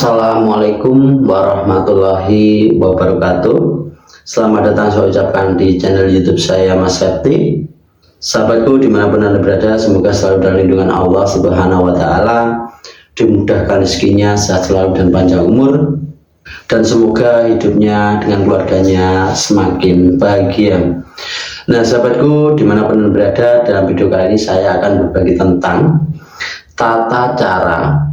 Assalamualaikum warahmatullahi wabarakatuh. Selamat datang saya ucapkan di channel YouTube saya, Mas Septi. Sahabatku dimanapun Anda berada, semoga selalu dalam lindungan Allah Subhanahu wa Ta'ala, dimudahkan rezekinya, sehat selalu dan panjang umur, dan semoga hidupnya dengan keluarganya semakin bahagia. Nah sahabatku dimanapun Anda berada, dalam video kali ini saya akan berbagi tentang tata cara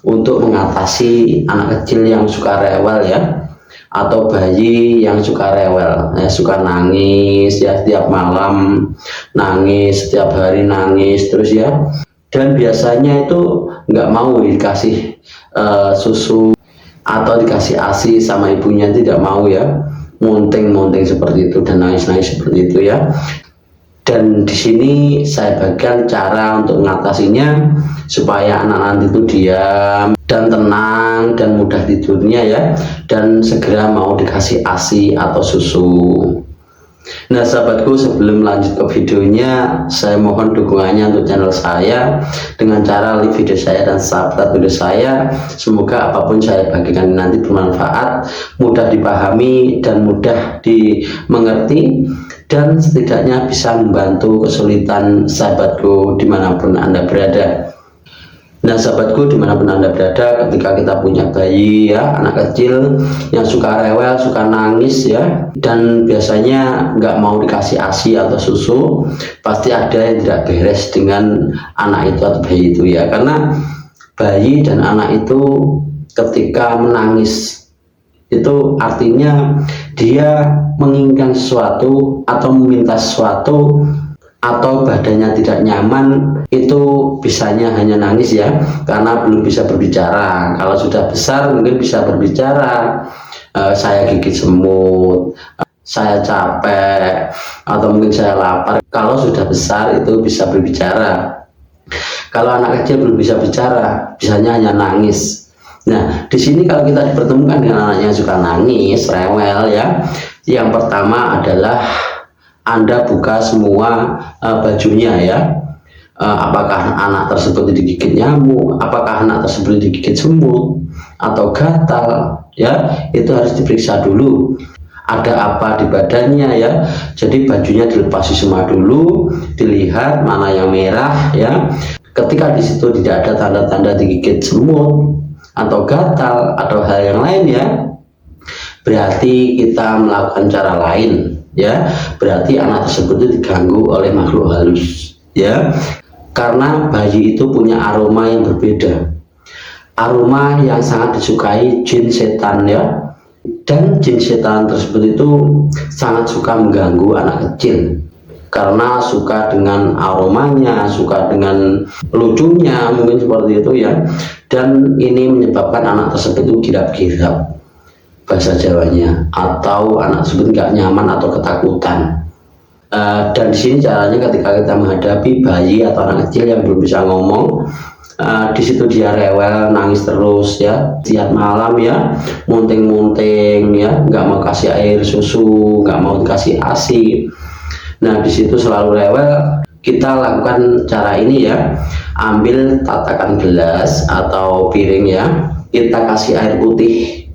untuk mengatasi anak kecil yang suka rewel ya, atau bayi yang suka rewel ya, suka nangis ya, setiap malam nangis, setiap hari nangis terus ya, dan biasanya itu nggak mau dikasih susu atau dikasih ASI sama ibunya, tidak mau ya, munting-munting seperti itu dan nangis-nangis seperti itu ya. Dan di sini saya bagikan cara untuk mengatasinya supaya anak nanti itu diam dan tenang dan mudah tidurnya ya, dan segera mau dikasih ASI atau susu. Nah sahabatku, sebelum lanjut ke videonya, saya mohon dukungannya untuk channel saya dengan cara like video saya dan subscribe video saya. Semoga apapun saya bagikan nanti bermanfaat, mudah dipahami dan mudah dimengerti, dan setidaknya bisa membantu kesulitan sahabatku dimanapun Anda berada. Nah sahabatku dimanapun Anda berada, ketika kita punya bayi ya, anak kecil yang suka rewel, suka nangis ya, dan biasanya nggak mau dikasih ASI atau susu, pasti ada yang tidak beres dengan anak itu atau bayi itu ya. Karena bayi dan anak itu ketika menangis itu artinya dia menginginkan sesuatu atau meminta sesuatu, atau badannya tidak nyaman, itu bisanya hanya nangis ya, karena belum bisa berbicara. Kalau sudah besar mungkin bisa berbicara, saya gigit semut, saya capek, atau mungkin saya lapar. Kalau sudah besar itu bisa berbicara. Kalau anak kecil belum bisa bicara, bisanya hanya nangis. Nah di sini kalau kita dipertemukan dengan anak yang suka nangis, rewel ya, yang pertama adalah Anda buka semua bajunya ya. Apakah anak tersebut digigit nyamuk, apakah anak tersebut digigit semut atau gatal ya, itu harus diperiksa dulu ada apa di badannya ya. Jadi bajunya dilepasi semua dulu, dilihat mana yang merah ya. Ketika di situ tidak ada tanda-tanda digigit semut atau gatal atau hal yang lain ya, berarti kita melakukan cara lain ya, berarti anak tersebut itu diganggu oleh makhluk halus ya. Karena bayi itu punya aroma yang berbeda, aroma yang sangat disukai jin setan ya, dan jin setan tersebut itu sangat suka mengganggu anak kecil karena suka dengan aromanya, suka dengan lucunya mungkin seperti itu ya, dan ini menyebabkan anak tersebut itu girap-girap bahasa Jawanya, atau anak tersebut nggak nyaman atau ketakutan. Dan di sini caranya ketika kita menghadapi bayi atau anak kecil yang belum bisa ngomong, di situ dia rewel, nangis terus ya, tiap malam ya, munting-munting ya, nggak mau kasih air susu, nggak mau dikasih ASI. Nah di situ selalu rewel, kita lakukan cara ini ya. Ambil tatakan gelas atau piring ya, kita kasih air putih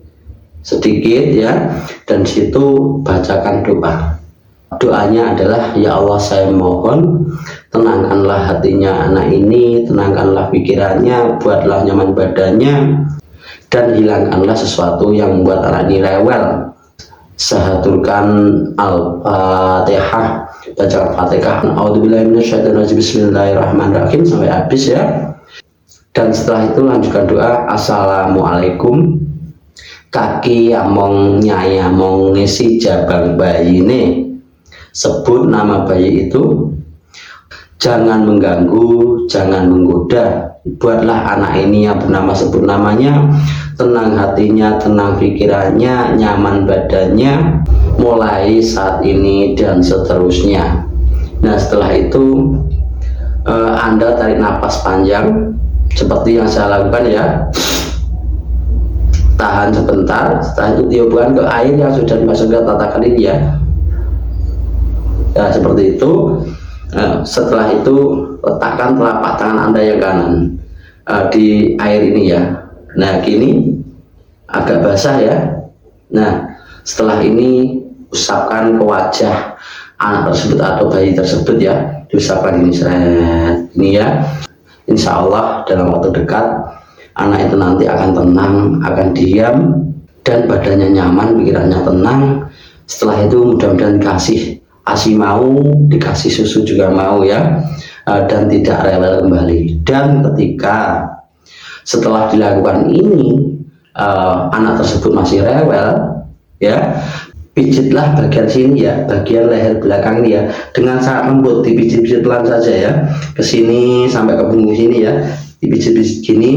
sedikit ya, dan situ bacakan doa. Doanya adalah, ya Allah saya mohon tenangkanlah hatinya anak ini, tenangkanlah pikirannya, buatlah nyaman badannya, dan hilangkanlah sesuatu yang membuat anak ini rewel. Sahaturkan Al-Fatihah, baca Al-Fatihah, A'udzubillahiminasyaitonirrajim, bismillahirrahmanirrahim sampai habis ya. Dan setelah itu lanjutkan doa, assalamualaikum, kaki among nyaya mong ngisi jabang bayi ini, sebut nama bayi itu, jangan mengganggu, jangan menggoda, buatlah anak ini yang bernama, sebut namanya, tenang hatinya, tenang pikirannya, nyaman badannya, mulai saat ini dan seterusnya. Nah setelah itu Anda tarik napas panjang seperti yang saya lakukan ya, tahan sebentar, setelah itu tiupkan ke air yang sudah dimasukkan tatakan ini ya. Nah seperti itu. Setelah itu letakkan telapak tangan Anda yang kanan di air ini ya. Nah gini, agak basah ya. Nah, setelah ini usapkan ke wajah anak tersebut atau bayi tersebut ya, diusapkan ini seret ini ya. Insya Allah dalam waktu dekat anak itu nanti akan tenang, akan diam, dan badannya nyaman, pikirannya tenang. Setelah itu mudah-mudahan dikasih ASI mau, dikasih susu juga mau ya, dan tidak rewel kembali. Dan ketika setelah dilakukan ini anak tersebut masih rewel ya, pijitlah bagian sini ya, bagian leher belakang ini ya, dengan sangat lembut, dipijit-pijit pelan saja ya, ke sini sampai ke punggung sini ya, dipijit-pijit gini.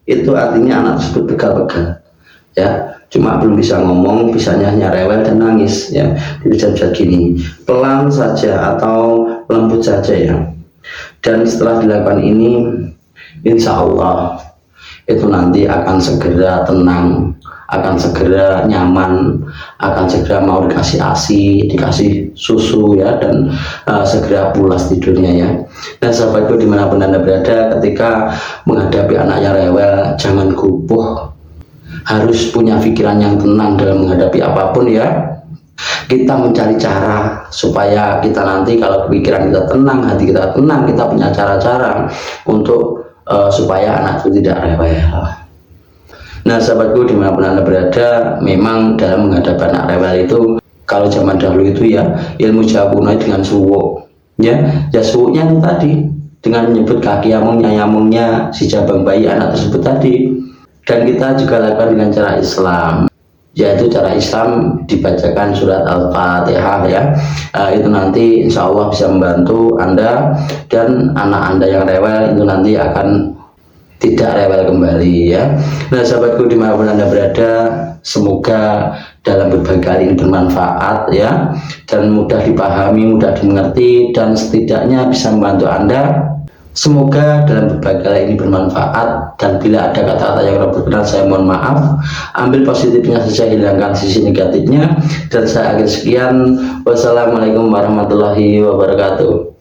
Itu artinya anak tersebut pegal-pegal ya, cuma belum bisa ngomong, bisanya hanya rewel dan nangis ya. Dipijat-pijat gini pelan saja atau lembut saja ya. Dan setelah dilakukan ini, insya Allah itu nanti akan segera tenang, akan segera nyaman, akan segera mau dikasih ASI, dikasih susu ya, dan segera pulas tidurnya ya. Nah sahabatku dimanapun Anda berada, ketika menghadapi anak yang rewel, jangan gupuh, harus punya pikiran yang tenang dalam menghadapi apapun ya. Kita mencari cara supaya kita nanti kalau pikiran kita tenang, hati kita tenang, kita punya cara-cara untuk supaya anak itu tidak rewel. Nah sahabatku dimanapun Anda berada, memang dalam menghadapi anak rewel itu, kalau zaman dahulu itu ya, ilmu jawa kuno dengan suwuk ya, suwuknya itu tadi dengan menyebut kaki yamungnya si jabang bayi anak tersebut tadi. Dan kita juga lakukan dengan cara Islam, yaitu cara Islam dibacakan surat Al-Fatihah ya. Itu nanti insya Allah bisa membantu Anda dan anak Anda yang rewel itu nanti akan tidak rewel kembali ya. Nah sahabatku dimanapun Anda berada, semoga dalam berbagai hal ini bermanfaat ya, dan mudah dipahami, mudah dimengerti, dan setidaknya bisa membantu Anda. Semoga dalam berbagai hal ini bermanfaat, dan bila ada kata-kata yang kurang berkenan saya mohon maaf. Ambil positifnya saja, hilangkan sisi negatifnya, dan saya akhir sekian. Wassalamualaikum warahmatullahi wabarakatuh.